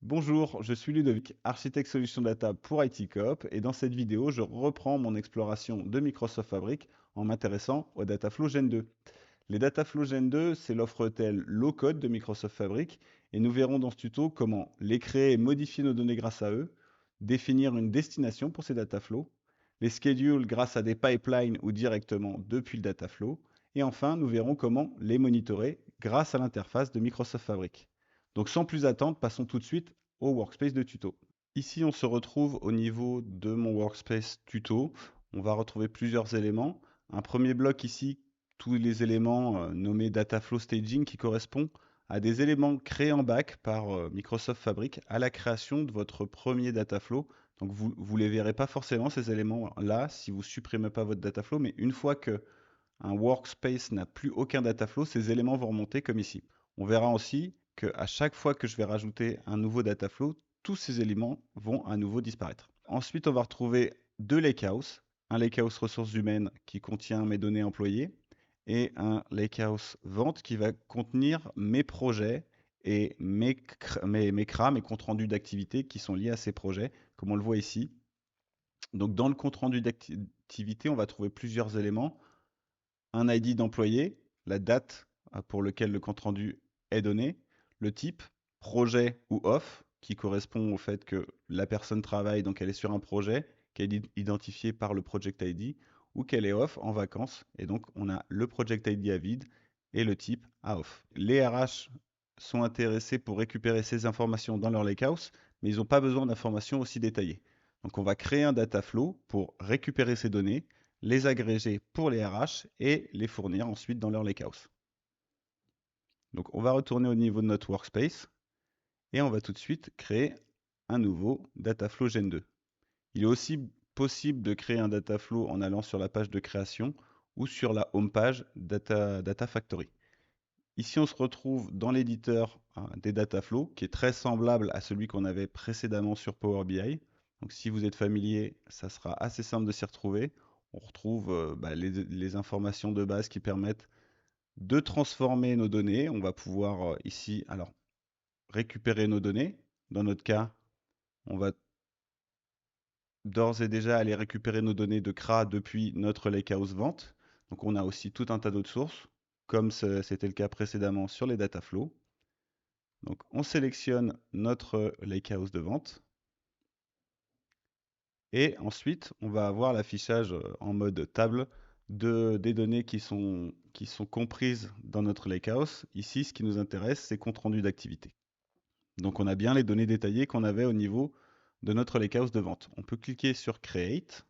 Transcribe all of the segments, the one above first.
Bonjour, je suis Ludovic, architecte solution data pour IT Coop et dans cette vidéo, je reprends mon exploration de Microsoft Fabric en m'intéressant au Dataflow Gen 2. Les Dataflow Gen 2, c'est l'offre ETL low-code de Microsoft Fabric et nous verrons dans ce tuto comment les créer et modifier nos données grâce à eux, définir une destination pour ces Dataflows, les schedules grâce à des pipelines ou directement depuis le Dataflow et enfin, nous verrons comment les monitorer grâce à l'interface de Microsoft Fabric. Donc sans plus attendre, passons tout de suite au workspace de tuto. Ici, on se retrouve au niveau de mon workspace tuto. On va retrouver plusieurs éléments. Un premier bloc ici, tous les éléments nommés Dataflow Staging qui correspondent à des éléments créés en back par Microsoft Fabric à la création de votre premier Dataflow. Donc vous ne les verrez pas forcément ces éléments-là si vous supprimez pas votre Dataflow, mais une fois que un workspace n'a plus aucun Dataflow, ces éléments vont remonter comme ici. On verra aussi qu'à chaque fois que je vais rajouter un nouveau Dataflow, tous ces éléments vont à nouveau disparaître. Ensuite, on va retrouver deux lakehouse. Un lakehouse ressources humaines qui contient mes données employées et un lakehouse vente qui va contenir mes projets et mes CRA, mes comptes rendus d'activité qui sont liés à ces projets, comme on le voit ici. Donc dans le compte rendu d'activité, on va trouver plusieurs éléments. Un ID d'employé, la date pour lequel le compte rendu est donné, le type, projet ou off, qui correspond au fait que la personne travaille, donc elle est sur un projet, qu'elle est identifiée par le project ID, ou qu'elle est off en vacances, et donc on a le project ID à vide et le type à off. Les RH sont intéressés pour récupérer ces informations dans leur lakehouse, mais ils n'ont pas besoin d'informations aussi détaillées. Donc on va créer un data flow pour récupérer ces données, les agréger pour les RH et les fournir ensuite dans leur lakehouse. Donc on va retourner au niveau de notre workspace et on va tout de suite créer un nouveau Dataflow Gen 2. Il est aussi possible de créer un Dataflow en allant sur la page de création ou sur la home page Data Factory. Ici, on se retrouve dans l'éditeur des Dataflow qui est très semblable à celui qu'on avait précédemment sur Power BI. Donc si vous êtes familier, ça sera assez simple de s'y retrouver. On retrouve les informations de base qui permettent de transformer nos données. On va pouvoir ici alors récupérer nos données. Dans notre cas, on va d'ores et déjà aller récupérer nos données de CRA depuis notre lakehouse vente. Donc on a aussi tout un tas d'autres sources, comme c'était le cas précédemment sur les Dataflow. Donc on sélectionne notre lakehouse de vente et ensuite on va avoir l'affichage en mode table des données qui sont comprises dans notre lakehouse. Ici, ce qui nous intéresse, c'est compte rendu d'activité. Donc on a bien les données détaillées qu'on avait au niveau de notre lakehouse de vente. On peut cliquer sur Create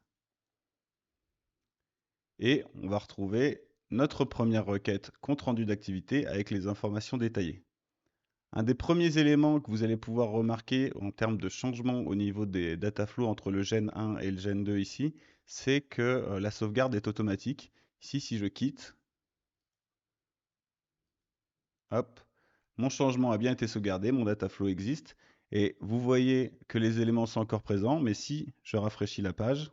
et on va retrouver notre première requête compte rendu d'activité avec les informations détaillées. Un des premiers éléments que vous allez pouvoir remarquer en termes de changement au niveau des data flows entre le Gen 1 et le Gen 2 ici, c'est que la sauvegarde est automatique. Ici, si je quitte, hop, mon changement a bien été sauvegardé, mon data flow existe. Et vous voyez que les éléments sont encore présents, mais si je rafraîchis la page,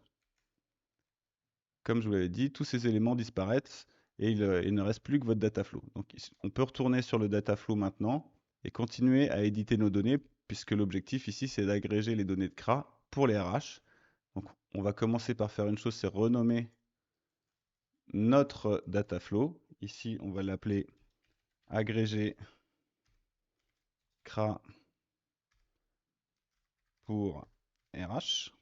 comme je vous l'avais dit, tous ces éléments disparaissent et il ne reste plus que votre data flow. Donc on peut retourner sur le data flow maintenant et continuer à éditer nos données puisque l'objectif ici c'est d'agréger les données de CRA pour les RH. Donc on va commencer par faire une chose, c'est renommer notre data flow. Ici on va l'appeler agrégé CRA pour RH.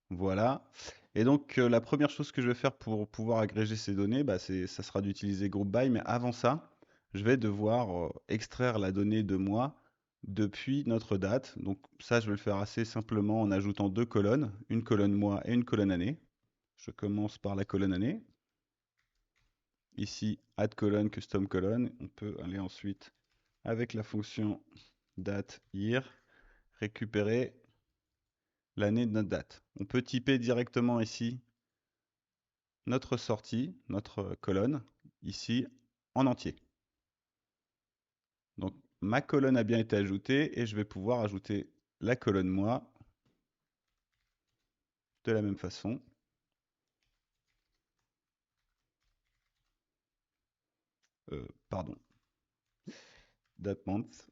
Voilà. Et donc, la première chose que je vais faire pour pouvoir agréger ces données, ça sera d'utiliser group by. Mais avant ça, je vais devoir extraire la donnée de mois depuis notre date. Donc ça, je vais le faire assez simplement en ajoutant deux colonnes, une colonne mois et une colonne année. Je commence par la colonne année. Ici, add colonne, custom colonne. On peut aller ensuite avec la fonction date year, récupérer l'année de notre date. On peut typer directement ici notre sortie, notre colonne, ici en entier. Donc ma colonne a bien été ajoutée et je vais pouvoir ajouter la colonne mois de la même façon. Pardon, date month.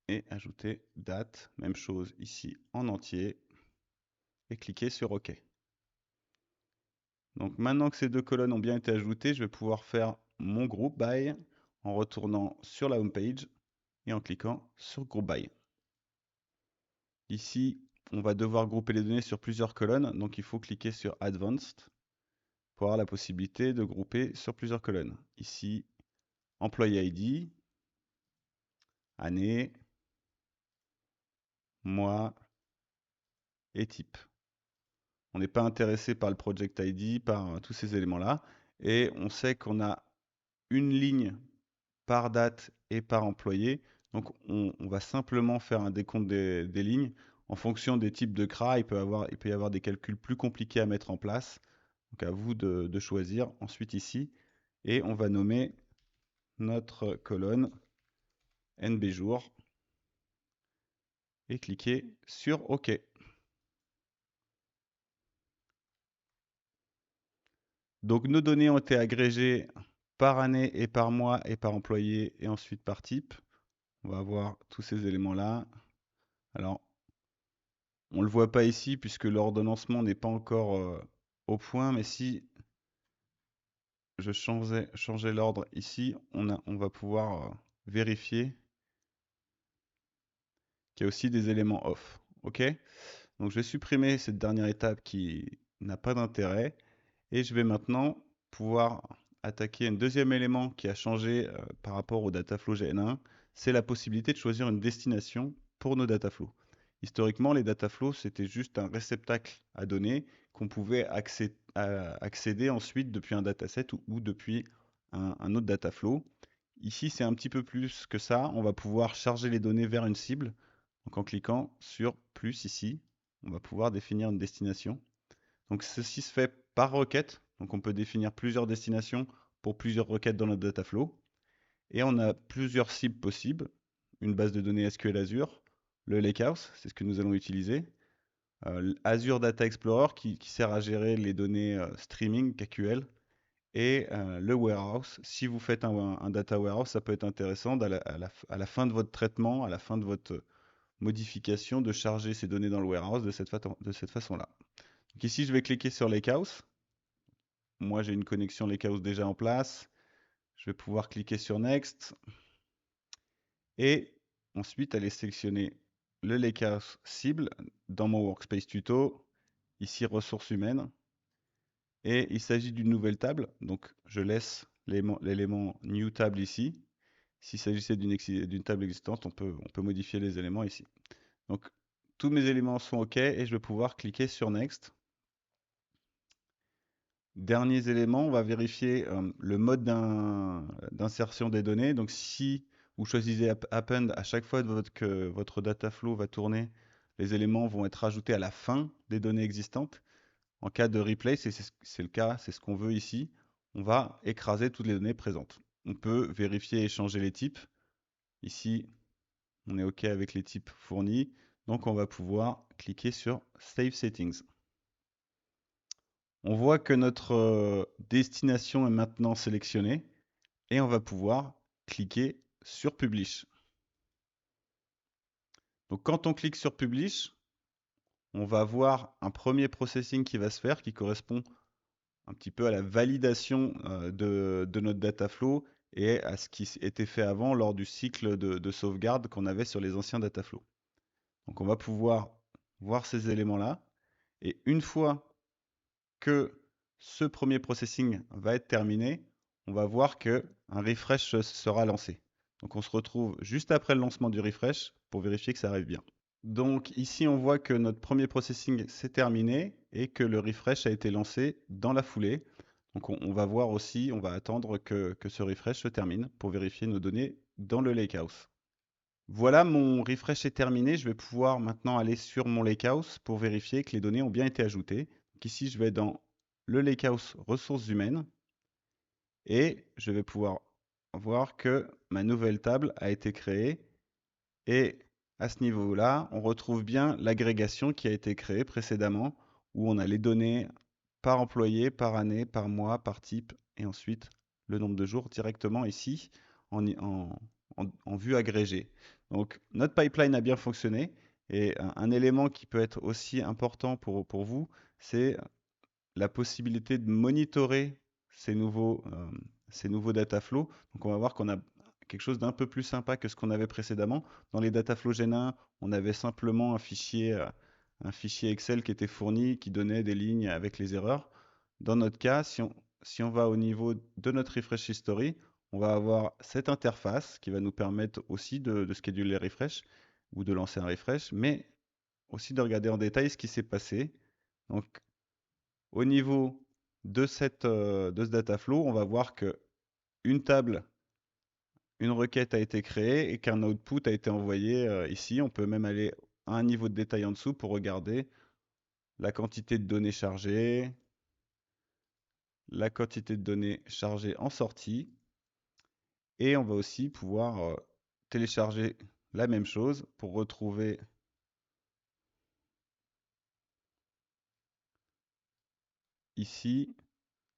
et ajouter date. Même chose ici en entier et cliquer sur OK. Donc maintenant que ces deux colonnes ont bien été ajoutées, je vais pouvoir faire mon groupe by en retournant sur la home page et en cliquant sur Group By. Ici, on va devoir grouper les données sur plusieurs colonnes, donc il faut cliquer sur Advanced pour avoir la possibilité de grouper sur plusieurs colonnes. Ici, Employee ID, année, mois et type. On n'est pas intéressé par le Project ID, par tous ces éléments-là, et on sait qu'on a une ligne par date et par employé. Donc on va simplement faire un décompte des lignes. En fonction des types de CRA, il peut y avoir des calculs plus compliqués à mettre en place. Donc à vous de choisir. Ensuite ici, et on va nommer notre colonne NB jours et cliquer sur OK. Donc nos données ont été agrégées par année et par mois et par employé et ensuite par type. On va avoir tous ces éléments-là. Alors, on ne le voit pas ici puisque l'ordonnancement n'est pas encore au point, mais si je changeais l'ordre ici, on va pouvoir vérifier qu'il y a aussi des éléments off. OK? Donc je vais supprimer cette dernière étape qui n'a pas d'intérêt et je vais maintenant pouvoir attaquer un deuxième élément qui a changé par rapport au Dataflow GN1, c'est la possibilité de choisir une destination pour nos dataflows. Historiquement, les dataflows, c'était juste un réceptacle à données qu'on pouvait accéder ensuite depuis un dataset ou depuis un autre dataflow. Ici, c'est un petit peu plus que ça. On va pouvoir charger les données vers une cible. Donc en cliquant sur plus ici, on va pouvoir définir une destination. Donc ceci se fait par requête. Donc on peut définir plusieurs destinations pour plusieurs requêtes dans notre dataflow. Et on a plusieurs cibles possibles. Une base de données SQL Azure, le Lakehouse, c'est ce que nous allons utiliser. Azure Data Explorer qui sert à gérer les données streaming KQL. Et le warehouse, si vous faites un data warehouse, ça peut être intéressant à la fin de votre traitement, à la fin de votre modification, de charger ces données dans le warehouse de cette façon-là. Donc ici, je vais cliquer sur Lakehouse. Moi, j'ai une connexion Lakehouse déjà en place. Je vais pouvoir cliquer sur Next. Et ensuite, aller sélectionner le Lakehouse cible dans mon Workspace Tuto. Ici, ressources humaines. Et il s'agit d'une nouvelle table. Donc, je laisse l'élément New Table ici. S'il s'agissait d'une table existante, on peut modifier les éléments ici. Donc, tous mes éléments sont OK et je vais pouvoir cliquer sur Next. Derniers éléments, on va vérifier le mode d'insertion des données. Donc si vous choisissez Append, à chaque fois que votre data flow va tourner, les éléments vont être ajoutés à la fin des données existantes. En cas de replay, c'est le cas, c'est ce qu'on veut ici. On va écraser toutes les données présentes. On peut vérifier et changer les types. Ici, on est OK avec les types fournis. Donc on va pouvoir cliquer sur Save Settings. On voit que notre destination est maintenant sélectionnée et on va pouvoir cliquer sur Publish. Donc quand on clique sur Publish, on va voir un premier processing qui va se faire qui correspond un petit peu à la validation de notre data flow et à ce qui était fait avant lors du cycle de sauvegarde qu'on avait sur les anciens data flows. Donc on va pouvoir voir ces éléments-là et une fois que ce premier processing va être terminé, on va voir que un refresh sera lancé. Donc on se retrouve juste après le lancement du refresh pour vérifier que ça arrive bien. Donc ici on voit que notre premier processing s'est terminé et que le refresh a été lancé dans la foulée. Donc on va voir aussi, on va attendre que ce refresh se termine pour vérifier nos données dans le Lakehouse. Voilà, mon refresh est terminé. Je vais pouvoir maintenant aller sur mon Lakehouse pour vérifier que les données ont bien été ajoutées. Donc ici, je vais dans le Lakehouse ressources humaines et je vais pouvoir voir que ma nouvelle table a été créée. Et à ce niveau-là, on retrouve bien l'agrégation qui a été créée précédemment où on a les données par employé, par année, par mois, par type et ensuite le nombre de jours directement ici en vue agrégée. Donc, notre pipeline a bien fonctionné. Et un élément qui peut être aussi important pour vous, c'est la possibilité de monitorer ces nouveaux data flows. Donc, on va voir qu'on a quelque chose d'un peu plus sympa que ce qu'on avait précédemment. Dans les data flows Gen 1, on avait simplement un fichier Excel qui était fourni, qui donnait des lignes avec les erreurs. Dans notre cas, si on va au niveau de notre refresh history, on va avoir cette interface qui va nous permettre aussi de scheduler les refresh ou de lancer un refresh, mais aussi de regarder en détail ce qui s'est passé. Donc, au niveau de ce data flow, on va voir que une table, une requête a été créée et qu'un output a été envoyé ici. On peut même aller à un niveau de détail en dessous pour regarder la quantité de données chargées, la quantité de données chargées en sortie. Et on va aussi pouvoir télécharger la même chose pour retrouver ici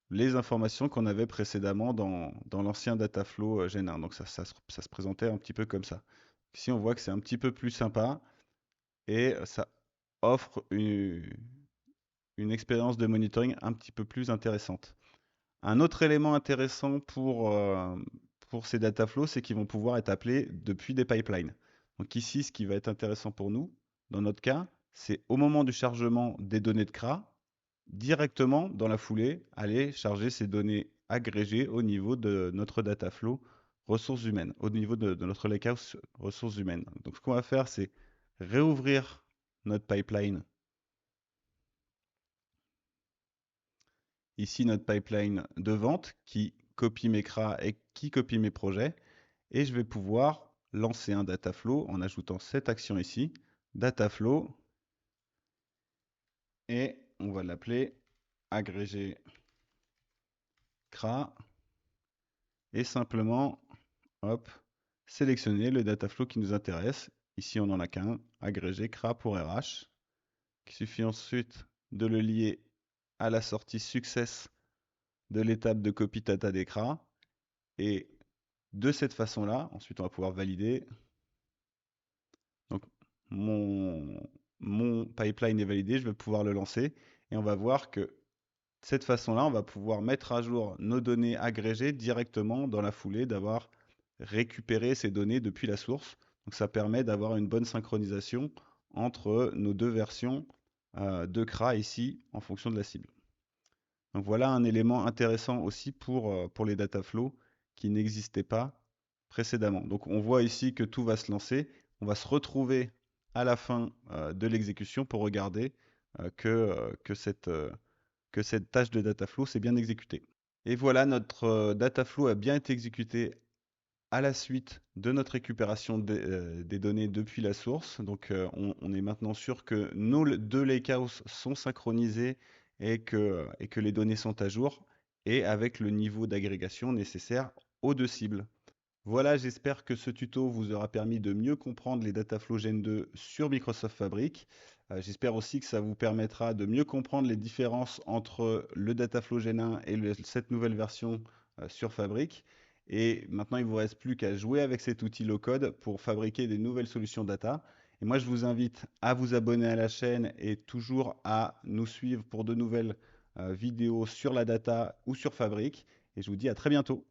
les informations qu'on avait précédemment dans l'ancien Dataflow Gen 1. Donc ça se présentait un petit peu comme ça. Ici, on voit que c'est un petit peu plus sympa et ça offre une expérience de monitoring un petit peu plus intéressante. Un autre élément intéressant pour ces Dataflows, c'est qu'ils vont pouvoir être appelés depuis des pipelines. Donc ici, ce qui va être intéressant pour nous, dans notre cas, c'est au moment du chargement des données de CRA, directement dans la foulée, aller charger ces données agrégées au niveau de notre Dataflow ressources humaines, au niveau de notre lakehouse ressources humaines. Donc ce qu'on va faire, c'est réouvrir notre pipeline. Ici, notre pipeline de vente qui copie mes CRA et qui copie mes projets. Et je vais pouvoir lancer un Dataflow en ajoutant cette action ici, Dataflow, et on va l'appeler agrégé CRA, et simplement, hop, sélectionner le Dataflow qui nous intéresse. Ici, on n'en a qu'un, agrégé CRA pour RH. Il suffit ensuite de le lier à la sortie success de l'étape de copie data des CRA. Et de cette façon-là, ensuite, on va pouvoir valider. Donc, mon, mon pipeline est validé, je vais pouvoir le lancer. Et on va voir que de cette façon-là, on va pouvoir mettre à jour nos données agrégées directement dans la foulée d'avoir récupéré ces données depuis la source. Donc ça permet d'avoir une bonne synchronisation entre nos deux versions de CRA ici en fonction de la cible. Donc voilà un élément intéressant aussi pour les data flows qui n'existaient pas précédemment. Donc on voit ici que tout va se lancer. On va se retrouver à la fin de l'exécution pour regarder que cette tâche de data flow s'est bien exécutée. Et voilà, notre data flow a bien été exécuté à la suite de notre récupération des données depuis la source. Donc on est maintenant sûr que nos deux lakehouse sont synchronisés et que les données sont à jour et avec le niveau d'agrégation nécessaire aux deux cibles. Voilà, j'espère que ce tuto vous aura permis de mieux comprendre les Dataflow Gen 2 sur Microsoft Fabric. J'espère aussi que ça vous permettra de mieux comprendre les différences entre le Dataflow Gen 1 et cette nouvelle version sur Fabric. Et maintenant, il ne vous reste plus qu'à jouer avec cet outil low-code pour fabriquer des nouvelles solutions data. Et moi, je vous invite à vous abonner à la chaîne et toujours à nous suivre pour de nouvelles vidéos sur la data ou sur Fabric. Et je vous dis à très bientôt.